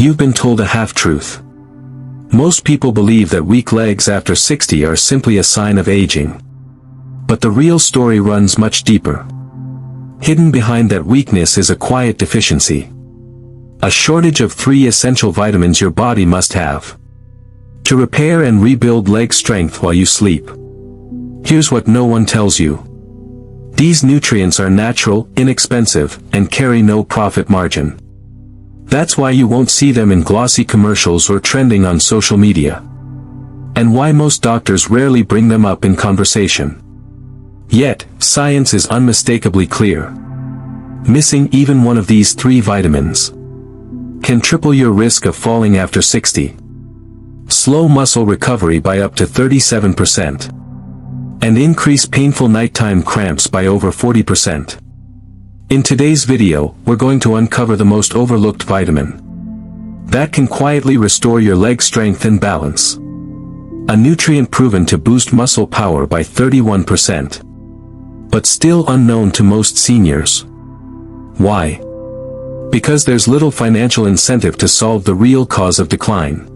You've been told a half-truth. Most people believe that weak legs after 60 are simply a sign of aging. But the real story runs much deeper. Hidden behind that weakness is a quiet deficiency. A shortage of 3 essential vitamins your body must have to repair and rebuild leg strength while you sleep. Here's what no one tells you. These nutrients are natural, inexpensive, and carry no profit margin. That's why you won't see them in glossy commercials or trending on social media. And why most doctors rarely bring them up in conversation. Yet, science is unmistakably clear. Missing even one of these 3 vitamins can triple your risk of falling after 60. Slow muscle recovery by up to 37%. And increase painful nighttime cramps by over 40%. In today's video, we're going to uncover the most overlooked vitamin that can quietly restore your leg strength and balance. A nutrient proven to boost muscle power by 31%. But still unknown to most seniors. Why? Because there's little financial incentive to solve the real cause of decline.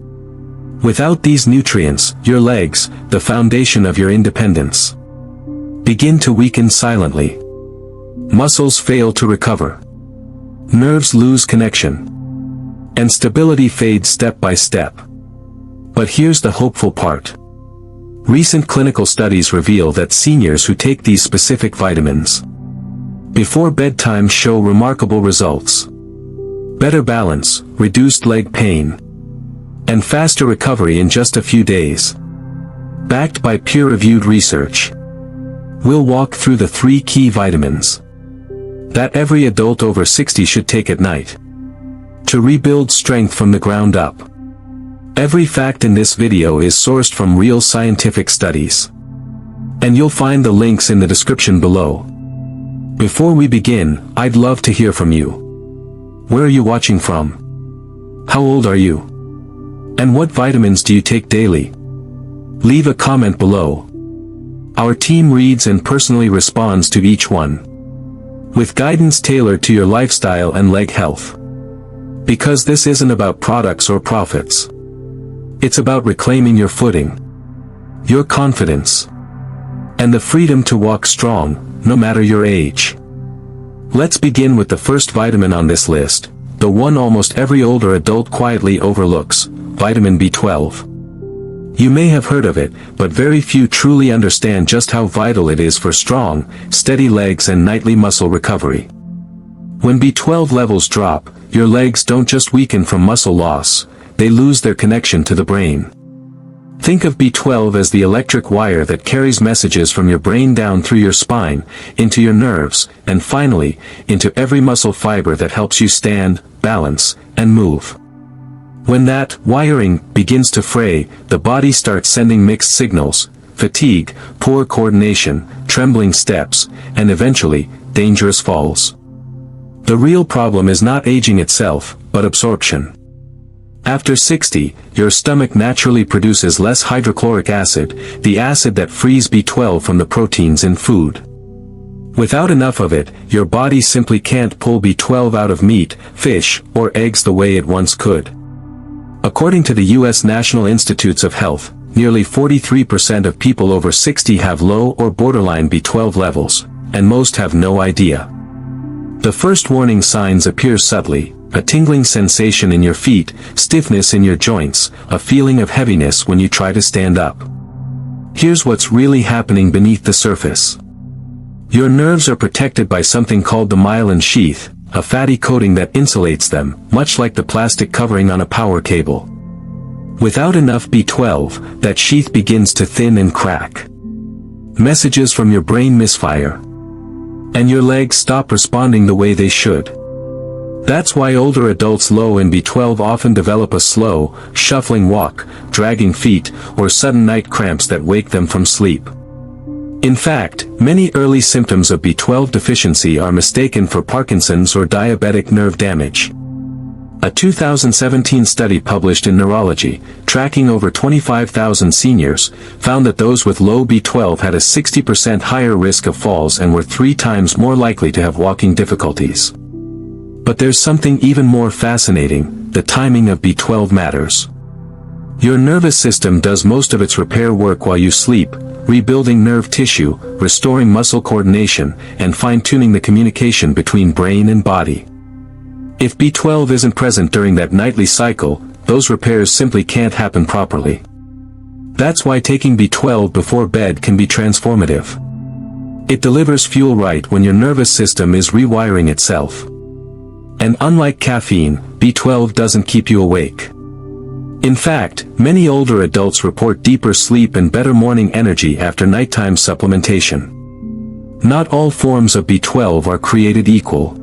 Without these nutrients, your legs, the foundation of your independence, begin to weaken silently. Muscles fail to recover. Nerves lose connection. And stability fades step by step. But here's the hopeful part. Recent clinical studies reveal that seniors who take these specific vitamins before bedtime show remarkable results. Better balance, reduced leg pain, and faster recovery in just a few days. Backed by peer-reviewed research. We'll walk through the 3 key vitamins that every adult over 60 should take at night to rebuild strength from the ground up. Every fact in this video is sourced from real scientific studies. And you'll find the links in the description below. Before we begin, I'd love to hear from you. Where are you watching from? How old are you? And what vitamins do you take daily? Leave a comment below. Our team reads and personally responds to each one, with guidance tailored to your lifestyle and leg health. Because this isn't about products or profits. It's about reclaiming your footing, your confidence, and the freedom to walk strong, no matter your age. Let's begin with the first vitamin on this list, the one almost every older adult quietly overlooks, vitamin B12. You may have heard of it, but very few truly understand just how vital it is for strong, steady legs and nightly muscle recovery. When B12 levels drop, your legs don't just weaken from muscle loss, they lose their connection to the brain. Think of B12 as the electric wire that carries messages from your brain down through your spine, into your nerves, and finally, into every muscle fiber that helps you stand, balance, and move. When that wiring begins to fray, the body starts sending mixed signals: fatigue, poor coordination, trembling steps, and eventually, dangerous falls. The real problem is not aging itself, but absorption. After 60, your stomach naturally produces less hydrochloric acid, the acid that frees B12 from the proteins in food. Without enough of it, your body simply can't pull B12 out of meat, fish, or eggs the way it once could. According to the U.S. National Institutes of Health, nearly 43% of people over 60 have low or borderline B12 levels, and most have no idea. The first warning signs appear subtly: a tingling sensation in your feet, stiffness in your joints, a feeling of heaviness when you try to stand up. Here's what's really happening beneath the surface. Your nerves are protected by something called the myelin sheath, a fatty coating that insulates them, much like the plastic covering on a power cable. Without enough B12, that sheath begins to thin and crack. Messages from your brain misfire. And your legs stop responding the way they should. That's why older adults low in B12 often develop a slow, shuffling walk, dragging feet, or sudden night cramps that wake them from sleep. In fact, many early symptoms of B12 deficiency are mistaken for Parkinson's or diabetic nerve damage. A 2017 study published in Neurology, tracking over 25,000 seniors, found that those with low B12 had a 60% higher risk of falls and were 3 times more likely to have walking difficulties. But there's something even more fascinating: the timing of B12 matters. Your nervous system does most of its repair work while you sleep, rebuilding nerve tissue, restoring muscle coordination, and fine-tuning the communication between brain and body. If B12 isn't present during that nightly cycle, those repairs simply can't happen properly. That's why taking B12 before bed can be transformative. It delivers fuel right when your nervous system is rewiring itself. And unlike caffeine, B12 doesn't keep you awake. In fact, many older adults report deeper sleep and better morning energy after nighttime supplementation. Not all forms of B12 are created equal.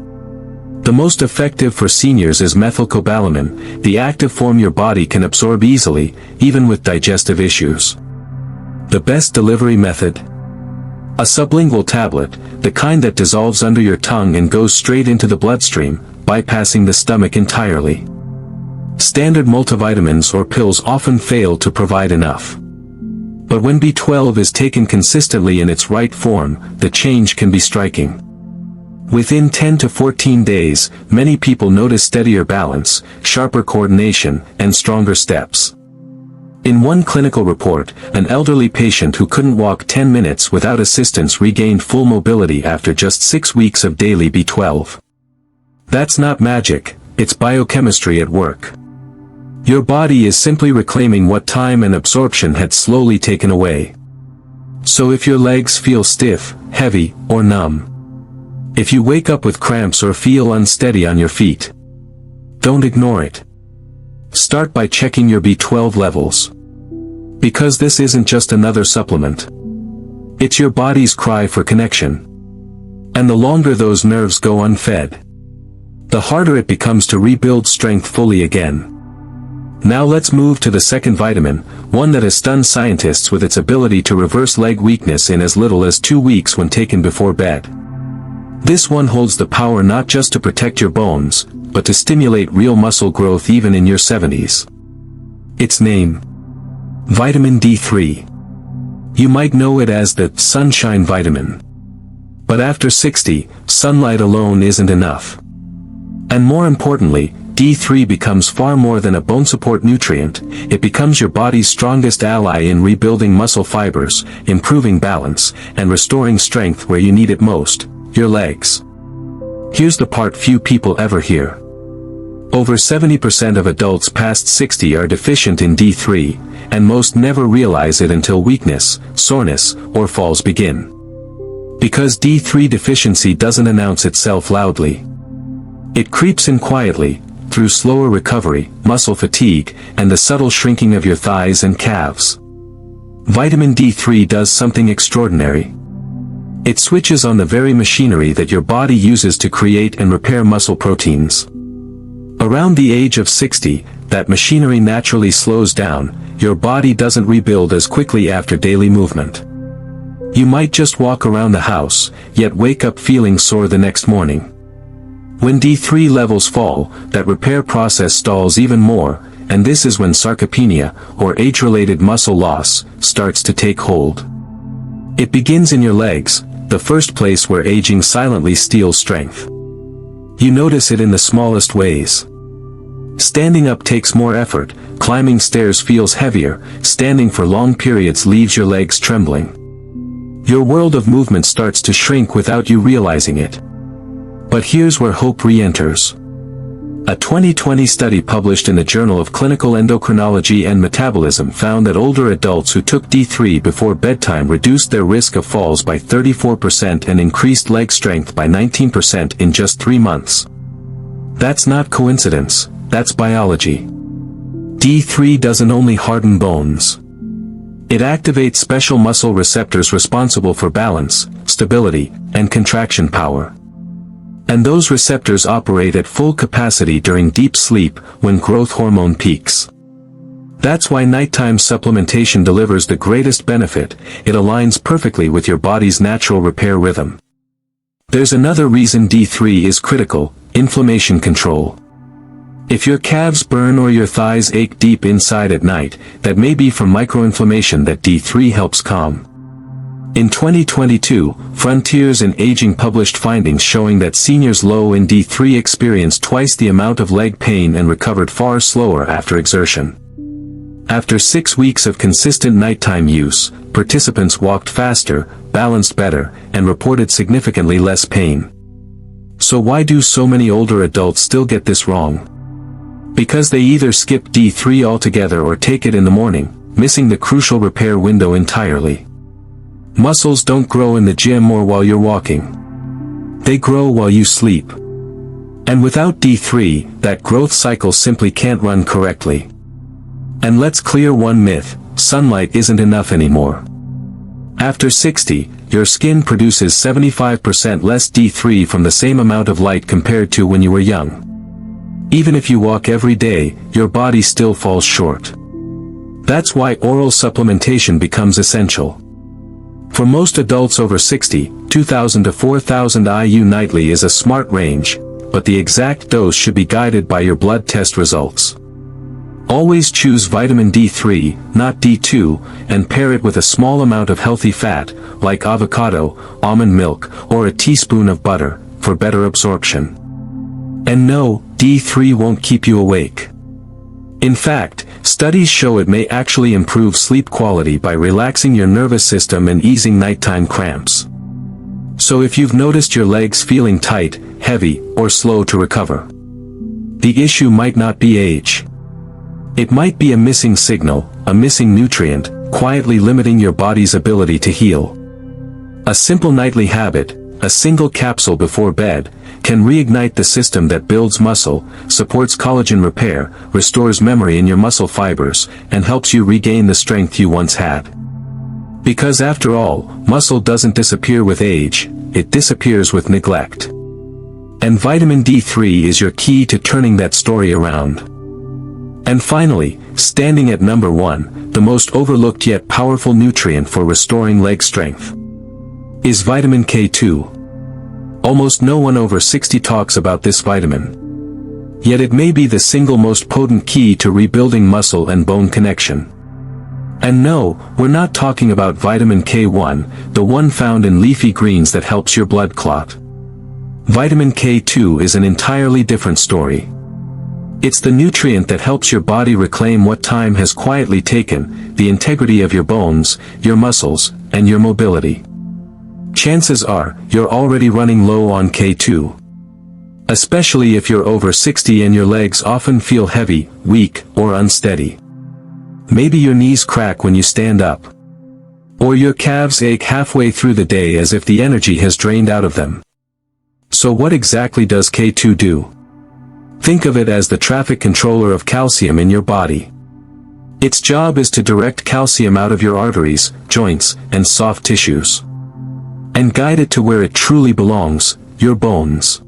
The most effective for seniors is methylcobalamin, the active form your body can absorb easily, even with digestive issues. The best delivery method? A sublingual tablet, the kind that dissolves under your tongue and goes straight into the bloodstream, bypassing the stomach entirely. Standard multivitamins or pills often fail to provide enough. But when B12 is taken consistently in its right form, the change can be striking. Within 10 to 14 days, many people notice steadier balance, sharper coordination, and stronger steps. In one clinical report, an elderly patient who couldn't walk 10 minutes without assistance regained full mobility after just 6 weeks of daily B12. That's not magic, it's biochemistry at work. Your body is simply reclaiming what time and absorption had slowly taken away. So if your legs feel stiff, heavy, or numb, if you wake up with cramps or feel unsteady on your feet, don't ignore it. Start by checking your B12 levels. Because this isn't just another supplement. It's your body's cry for connection. And the longer those nerves go unfed, the harder it becomes to rebuild strength fully again. Now let's move to the second vitamin, one that has stunned scientists with its ability to reverse leg weakness in as little as 2 weeks when taken before bed. This one holds the power not just to protect your bones, but to stimulate real muscle growth even in your 70s. Its name: Vitamin D3. You might know it as the sunshine vitamin. But after 60, sunlight alone isn't enough. And more importantly, D3 becomes far more than a bone support nutrient. It becomes your body's strongest ally in rebuilding muscle fibers, improving balance, and restoring strength where you need it most, your legs. Here's the part few people ever hear. Over 70% of adults past 60 are deficient in D3, and most never realize it until weakness, soreness, or falls begin. Because D3 deficiency doesn't announce itself loudly. It creeps in quietly, through slower recovery, muscle fatigue, and the subtle shrinking of your thighs and calves. Vitamin D3 does something extraordinary. It switches on the very machinery that your body uses to create and repair muscle proteins. Around the age of 60, that machinery naturally slows down. Your body doesn't rebuild as quickly after daily movement. You might just walk around the house, yet wake up feeling sore the next morning. When D3 levels fall, that repair process stalls even more, and this is when sarcopenia, or age-related muscle loss, starts to take hold. It begins in your legs, the first place where aging silently steals strength. You notice it in the smallest ways. Standing up takes more effort, climbing stairs feels heavier, standing for long periods leaves your legs trembling. Your world of movement starts to shrink without you realizing it. But here's where hope re-enters. A 2020 study published in the Journal of Clinical Endocrinology and Metabolism found that older adults who took D3 before bedtime reduced their risk of falls by 34% and increased leg strength by 19% in just 3 months. That's not coincidence, that's biology. D3 doesn't only harden bones. It activates special muscle receptors responsible for balance, stability, and contraction power. And those receptors operate at full capacity during deep sleep when growth hormone peaks. That's why nighttime supplementation delivers the greatest benefit. It aligns perfectly with your body's natural repair rhythm. There's another reason D3 is critical: inflammation control. If your calves burn or your thighs ache deep inside at night, that may be from microinflammation that D3 helps calm. In 2022, Frontiers in Aging published findings showing that seniors low in D3 experienced twice the amount of leg pain and recovered far slower after exertion. After 6 weeks of consistent nighttime use, participants walked faster, balanced better, and reported significantly less pain. So why do so many older adults still get this wrong? Because they either skip D3 altogether or take it in the morning, missing the crucial repair window entirely. Muscles don't grow in the gym or while you're walking. They grow while you sleep. And without D3, that growth cycle simply can't run correctly. And let's clear one myth: sunlight isn't enough anymore. After 60, your skin produces 75% less D3 from the same amount of light compared to when you were young. Even if you walk every day, your body still falls short. That's why oral supplementation becomes essential. For most adults over 60, 2,000 to 4,000 IU nightly is a smart range, but the exact dose should be guided by your blood test results. Always choose vitamin D3, not D2, and pair it with a small amount of healthy fat, like avocado, almond milk, or a teaspoon of butter, for better absorption. And no, D3 won't keep you awake. In fact, studies show it may actually improve sleep quality by relaxing your nervous system and easing nighttime cramps. So if you've noticed your legs feeling tight, heavy, or slow to recover, the issue might not be age. It might be a missing signal, a missing nutrient, quietly limiting your body's ability to heal. A simple nightly habit, a single capsule before bed, can reignite the system that builds muscle, supports collagen repair, restores memory in your muscle fibers, and helps you regain the strength you once had. Because after all, muscle doesn't disappear with age, it disappears with neglect. And vitamin D3 is your key to turning that story around. And finally, standing at number 1, the most overlooked yet powerful nutrient for restoring leg strength is vitamin K2. Almost no one over 60 talks about this vitamin. Yet it may be the single most potent key to rebuilding muscle and bone connection. And no, we're not talking about vitamin K1, the one found in leafy greens that helps your blood clot. Vitamin K2 is an entirely different story. It's the nutrient that helps your body reclaim what time has quietly taken, the integrity of your bones, your muscles, and your mobility. Chances are, you're already running low on K2. Especially if you're over 60 and your legs often feel heavy, weak, or unsteady. Maybe your knees crack when you stand up. Or your calves ache halfway through the day as if the energy has drained out of them. So what exactly does K2 do? Think of it as the traffic controller of calcium in your body. Its job is to direct calcium out of your arteries, joints, and soft tissues, and guide it to where it truly belongs, your bones.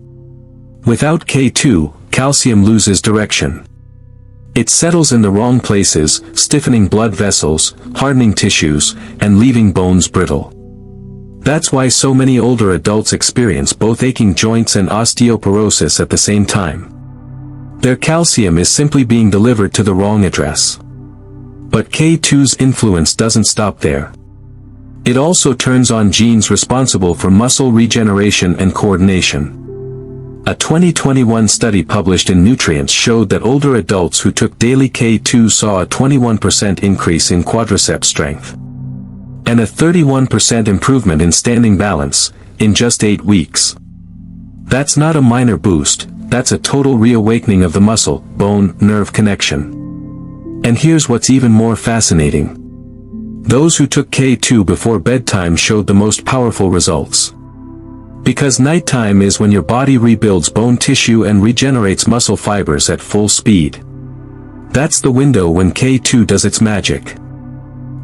Without K2, calcium loses direction. It settles in the wrong places, stiffening blood vessels, hardening tissues, and leaving bones brittle. That's why so many older adults experience both aching joints and osteoporosis at the same time. Their calcium is simply being delivered to the wrong address. But K2's influence doesn't stop there. It also turns on genes responsible for muscle regeneration and coordination. A 2021 study published in Nutrients showed that older adults who took daily K2 saw a 21% increase in quadriceps strength and a 31% improvement in standing balance in just 8 weeks. That's not a minor boost, that's a total reawakening of the muscle, bone, nerve connection. And here's what's even more fascinating. Those who took K2 before bedtime showed the most powerful results. Because nighttime is when your body rebuilds bone tissue and regenerates muscle fibers at full speed. That's the window when K2 does its magic.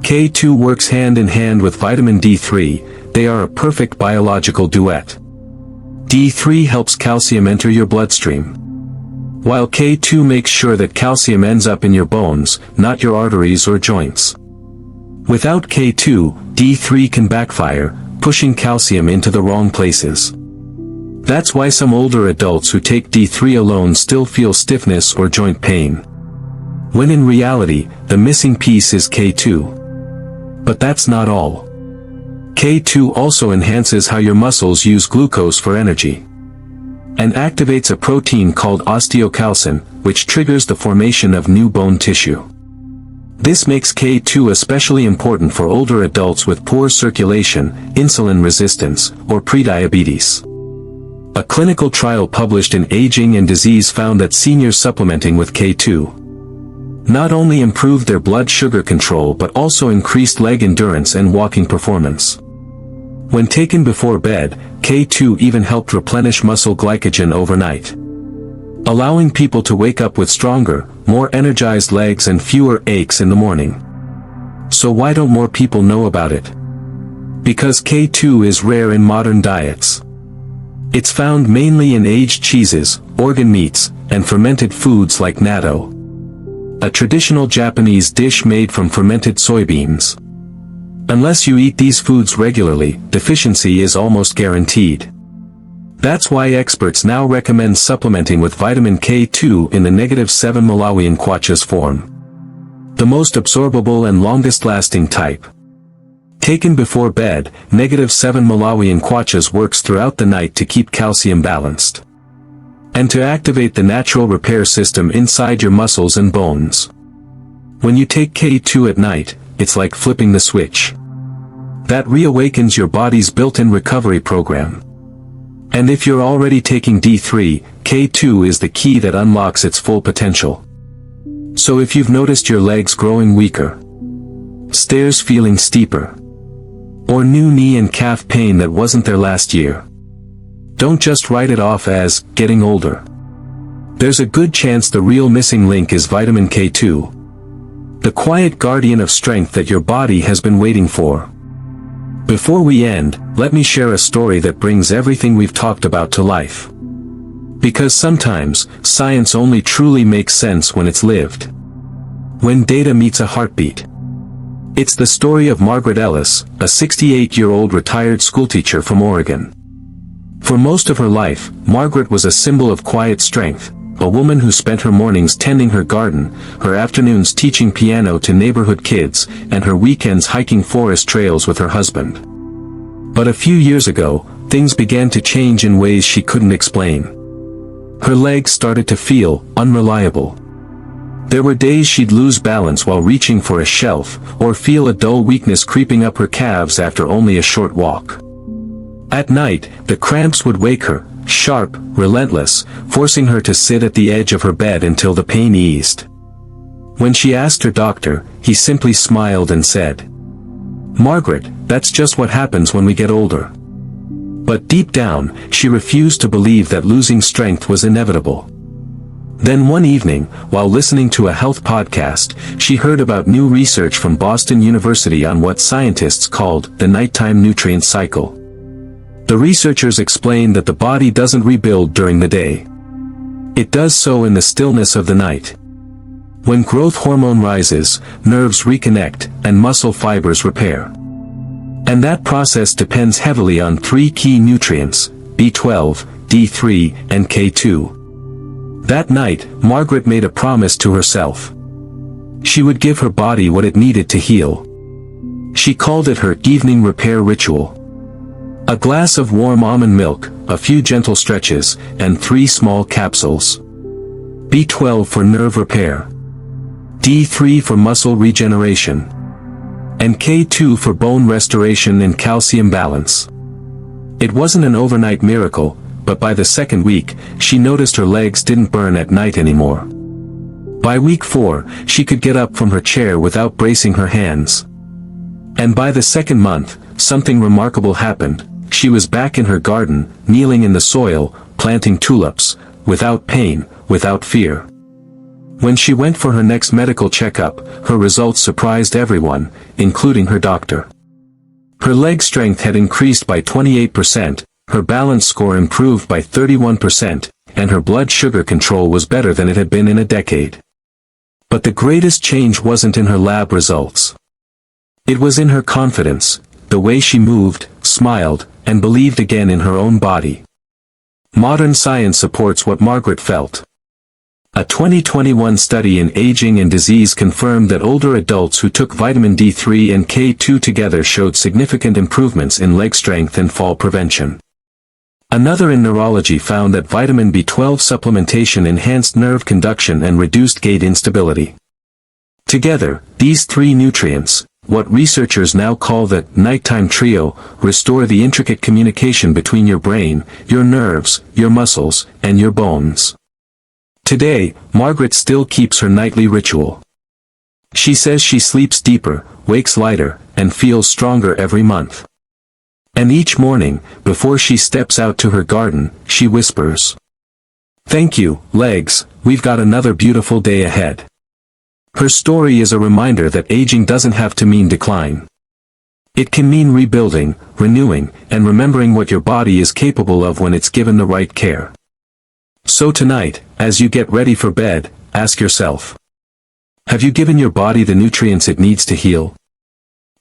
K2 works hand in hand with vitamin D3, they are a perfect biological duet. D3 helps calcium enter your bloodstream, while K2 makes sure that calcium ends up in your bones, not your arteries or joints. Without K2, D3 can backfire, pushing calcium into the wrong places. That's why some older adults who take D3 alone still feel stiffness or joint pain, when in reality, the missing piece is K2. But that's not all. K2 also enhances how your muscles use glucose for energy, and activates a protein called osteocalcin, which triggers the formation of new bone tissue. This makes K2 especially important for older adults with poor circulation, insulin resistance, or prediabetes. A clinical trial published in Aging and Disease found that seniors supplementing with K2 not only improved their blood sugar control but also increased leg endurance and walking performance. When taken before bed, K2 even helped replenish muscle glycogen overnight, allowing people to wake up with stronger, more energized legs and fewer aches in the morning. So why don't more people know about it? Because K2 is rare in modern diets. It's found mainly in aged cheeses, organ meats, and fermented foods like natto, a traditional Japanese dish made from fermented soybeans. Unless you eat these foods regularly, deficiency is almost guaranteed. That's why experts now recommend supplementing with vitamin K2 in the -7 Malawian kwacha's form, the most absorbable and longest-lasting type. Taken before bed, -7 Malawian kwachas works throughout the night to keep calcium balanced, and to activate the natural repair system inside your muscles and bones. When you take K2 at night, it's like flipping the switch that reawakens your body's built-in recovery program. And if you're already taking D3, K2 is the key that unlocks its full potential. So if you've noticed your legs growing weaker, stairs feeling steeper, or new knee and calf pain that wasn't there last year, don't just write it off as getting older. There's a good chance the real missing link is vitamin K2, the quiet guardian of strength that your body has been waiting for. Before we end, let me share a story that brings everything we've talked about to life. Because sometimes, science only truly makes sense when it's lived. When data meets a heartbeat. It's the story of Margaret Ellis, a 68-year-old retired schoolteacher from Oregon. For most of her life, Margaret was a symbol of quiet strength, a woman who spent her mornings tending her garden, her afternoons teaching piano to neighborhood kids, and her weekends hiking forest trails with her husband. But a few years ago, things began to change in ways she couldn't explain. Her legs started to feel unreliable. There were days she'd lose balance while reaching for a shelf, or feel a dull weakness creeping up her calves after only a short walk. At night, the cramps would wake her, sharp, relentless, forcing her to sit at the edge of her bed until the pain eased. When she asked her doctor, he simply smiled and said, "Margaret, that's just what happens when we get older." But deep down, she refused to believe that losing strength was inevitable. Then one evening, while listening to a health podcast, she heard about new research from Boston University on what scientists called the nighttime nutrient cycle. The researchers explained that the body doesn't rebuild during the day. It does so in the stillness of the night. When growth hormone rises, nerves reconnect, and muscle fibers repair. And that process depends heavily on three key nutrients, B12, D3, and K2. That night, Margaret made a promise to herself. She would give her body what it needed to heal. She called it her evening repair ritual. A glass of warm almond milk, a few gentle stretches, and 3 small capsules. B12 for nerve repair, D3 for muscle regeneration, and K2 for bone restoration and calcium balance. It wasn't an overnight miracle, but by the second week, she noticed her legs didn't burn at night anymore. By week 4, she could get up from her chair without bracing her hands. And by the second month, something remarkable happened. She was back in her garden, kneeling in the soil, planting tulips, without pain, without fear. When she went for her next medical checkup, her results surprised everyone, including her doctor. Her leg strength had increased by 28%, her balance score improved by 31%, and her blood sugar control was better than it had been in a decade. But the greatest change wasn't in her lab results. It was in her confidence, the way she moved, smiled, and believed again in her own body. Modern science supports what Margaret felt. A 2021 study in aging and disease confirmed that older adults who took vitamin D3 and K2 together showed significant improvements in leg strength and fall prevention. Another in neurology found that vitamin B12 supplementation enhanced nerve conduction and reduced gait instability. Together, these three nutrients, what researchers now call the nighttime trio, restore the intricate communication between your brain, your nerves, your muscles, and your bones. Today, Margaret still keeps her nightly ritual. She says she sleeps deeper, wakes lighter, and feels stronger every month. And each morning, before she steps out to her garden, she whispers, "Thank you, legs, we've got another beautiful day ahead." Her story is a reminder that aging doesn't have to mean decline. It can mean rebuilding, renewing, and remembering what your body is capable of when it's given the right care. So tonight, as you get ready for bed, ask yourself, have you given your body the nutrients it needs to heal?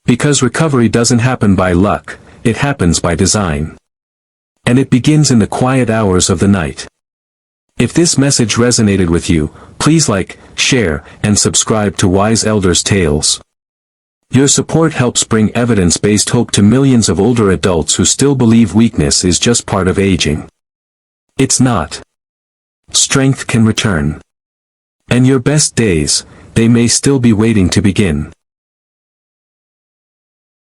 Because recovery doesn't happen by luck, it happens by design. And it begins in the quiet hours of the night. If this message resonated with you, please like, share, and subscribe to Wise Elders Tales. Your support helps bring evidence-based hope to millions of older adults who still believe weakness is just part of aging. It's not. Strength can return. And your best days, they may still be waiting to begin.